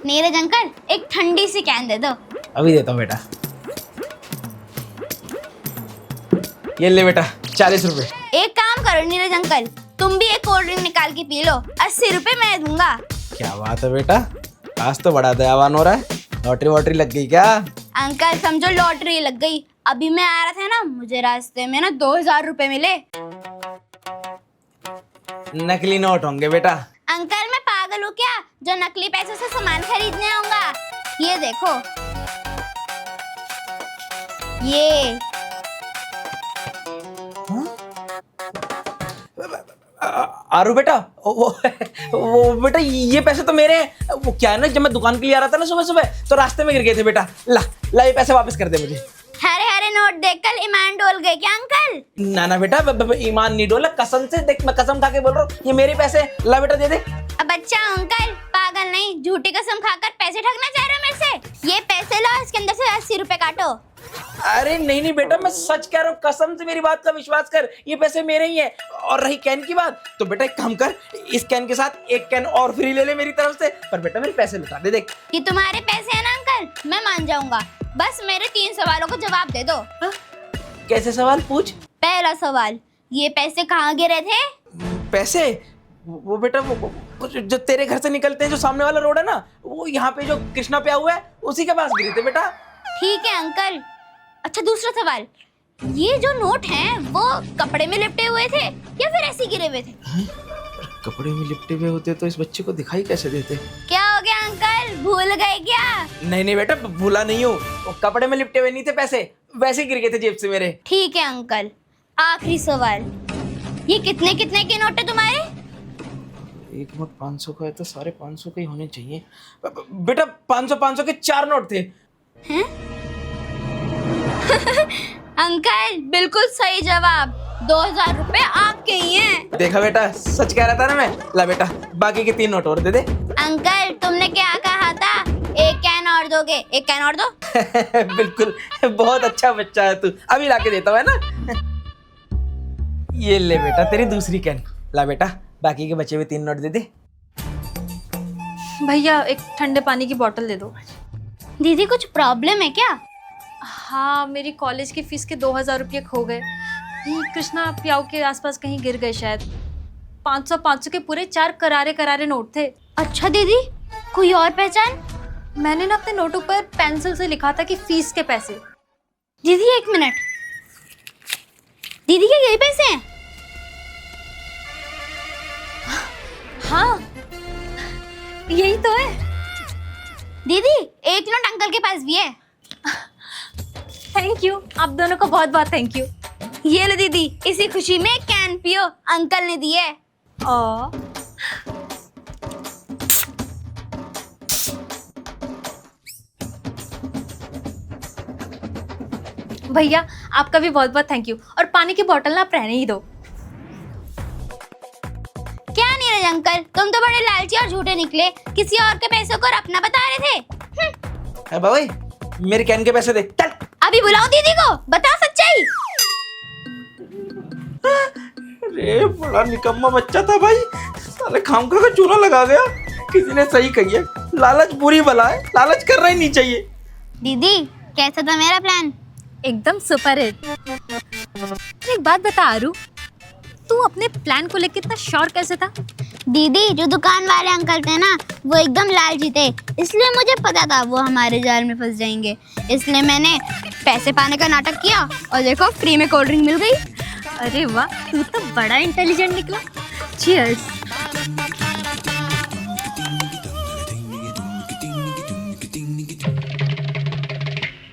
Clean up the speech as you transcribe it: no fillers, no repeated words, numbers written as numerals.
Neeraj uncle एक ठंडी सी can they दो। अभी देता हूँ बेटा। ये ले बेटा 40 रुपए। एक काम करो नीरज अंकल, तुम भी एक कोल्ड ड्रिंक निकाल के पी लो, 80 रुपए मैं दूंगा। क्या बात है बेटा, आज तो बड़ा दयावान हो रहा है। लॉटरी वॉटरी लग गई क्या? अंकल समझो लॉटरी लग गई। अभी मैं आ रहा था ना, मुझे रास्ते में ना 2000 रुपए मिले। नकली नोट होंगे बेटा। अंकल मैं पागल हूँ क्या, जो नकली पैसों से सामान खरीदने आऊंगा। ये देखो, ये आरू बेटा, वो बेटा ये पैसे तो मेरे हैं। वो क्या है ना, जब मैं दुकान के लिए आ रहा था ना सुबह सुबह, तो रास्ते में गिर गए थे बेटा। ला ला ये पैसे वापस कर दे मुझे। हरे हरे नोट देखकर ईमान डोल गए क्या अंकल? ना ना बेटा, ईमान नहीं डोला, कसम से देख, मैं कसम खा के बोल रहा हूँ, ये मेरे पैसे। ला बेटा दे दे। अब अच्छा अंकल, पागल नहीं, झूठी कसम खाकर पैसे ठगना चाह रहे हो मेरे से? ये पैसे लो, इसके अंदर से 80 रुपए काटो। अरे नहीं नहीं बेटा, मैं सच कह रहा हूँ, कसम से मेरी बात का विश्वास कर, ये पैसे मेरे ही हैं। और रही कैन की बात, तो बेटा एक काम कर, इस कैन के साथ एक कैन और फ्री ले ले मेरी तरफ से। पर बेटा मेरे पैसे लौटा दे। देख ये तुम्हारे पैसे हैं ना अंकल, मैं मान जाऊंगा, बस मेरे 3 सवालों को जवाब दे दो। हा? कैसे सवाल पूछ? पहला सवाल, ये पैसे कहाँ गिरे थे? पैसे? वो बेटा वो जो तेरे घर से निकलते हैं, जो सामने वाला रोड है ना, वो यहाँ पे जो कृष्णा पे हुआ है, उसी के पास गिरे थे बेटा। ठीक है अंकल। अच्छा दूसरा सवाल, ये जो नोट हैं वो कपड़े में लिपटे हुए थे या फिर ऐसे गिरे हुए थे? कपड़े में लिपटे हुए होते तो इस बच्चे को दिखाई कैसे देते? क्या हो गया अंकल, भूल गए क्या? नहीं नहीं बेटा, भूला नहीं हूँ। कपड़े में लिपटे हुए नहीं थे पैसे, वैसे गिर गए थे जेब से मेरे। ठीक है अंकल। आखिरी सवाल, ये कितने कितने के नोट है तुम्हारे? एक नोट 500 का है तो सारे 500 के ही होने चाहिए बेटा। 500 के 4 नोट थे। हैं? अंकल बिल्कुल सही जवाब, 2000 रुपए आपके ही हैं। देखा बेटा, सच कह रहा था ना मैं। ला बेटा बाकी के 3 नोट और दे दे। अंकल तुमने क्या कहा था, एक कैन और दोगे? एक कैन और दो। बिल्कुल, बहुत अच्छा बच्चा है तू। अभी लाके देता हूँ, है ना। ये ले बेटा तेरी दूसरी कैन। ला बेटा बाकी के बचे हुए 3 नोट दे दे। भैया एक ठंडे पानी की बोतल दे दो। दीदी कुछ प्रॉब्लम है क्या? हाँ, मेरी कॉलेज की फीस के 2000 रुपये खो गए। कृष्णा प्याऊ के आसपास कहीं गिर गए शायद। 500 के पूरे 4 करारे करारे नोट थे। अच्छा दीदी, कोई और पहचान? मैंने ना अपने नोटों पर पेंसिल से लिखा था कि फीस के पैसे। दीदी एक मिनट, दीदी क्या यही पैसे हैं? हाँ यही तो है। दीदी एक नोट अंकल के पास भी है। थैंक यू, आप दोनों को बहुत बहुत थैंक यू। ये लो दीदी, इसी खुशी में कैन पियो, अंकल ने दिए। भैया आपका भी बहुत बहुत थैंक यू। और पानी की बोतल ना आप रहने ही दो। क्या नीरज अंकल, तुम तो बड़े लालची और झूठे निकले, किसी और के पैसों को अपना बता रहे थे। भाई मेरे कैन के पैसे दे। चल अभी बुलाओ दीदी को, बताओ सच्चाई। अरे बड़ा निकम्मा बच्चा था भाई, साले खामखा का चूना लगा गया। किसी ने सही कही है, लालच बुरी बला है, लालच करना ही नहीं चाहिए। दीदी कैसा था मेरा प्लान? एकदम सुपर हिट। एक बात बता आरू, तू अपने प्लान को लेकर इतना श्योर कैसे था? दीदी जो दुकान वाले अंकल थे ना, वो एकदम लालची थे, इसलिए मुझे पता था वो हमारे जाल में फंस जाएंगे। इसलिए मैंने पैसे पाने का नाटक किया और देखो फ्री में कोल्ड ड्रिंक मिल गई। अरे वाह, तू तो बड़ा इंटेलिजेंट निकला। चीयर्स।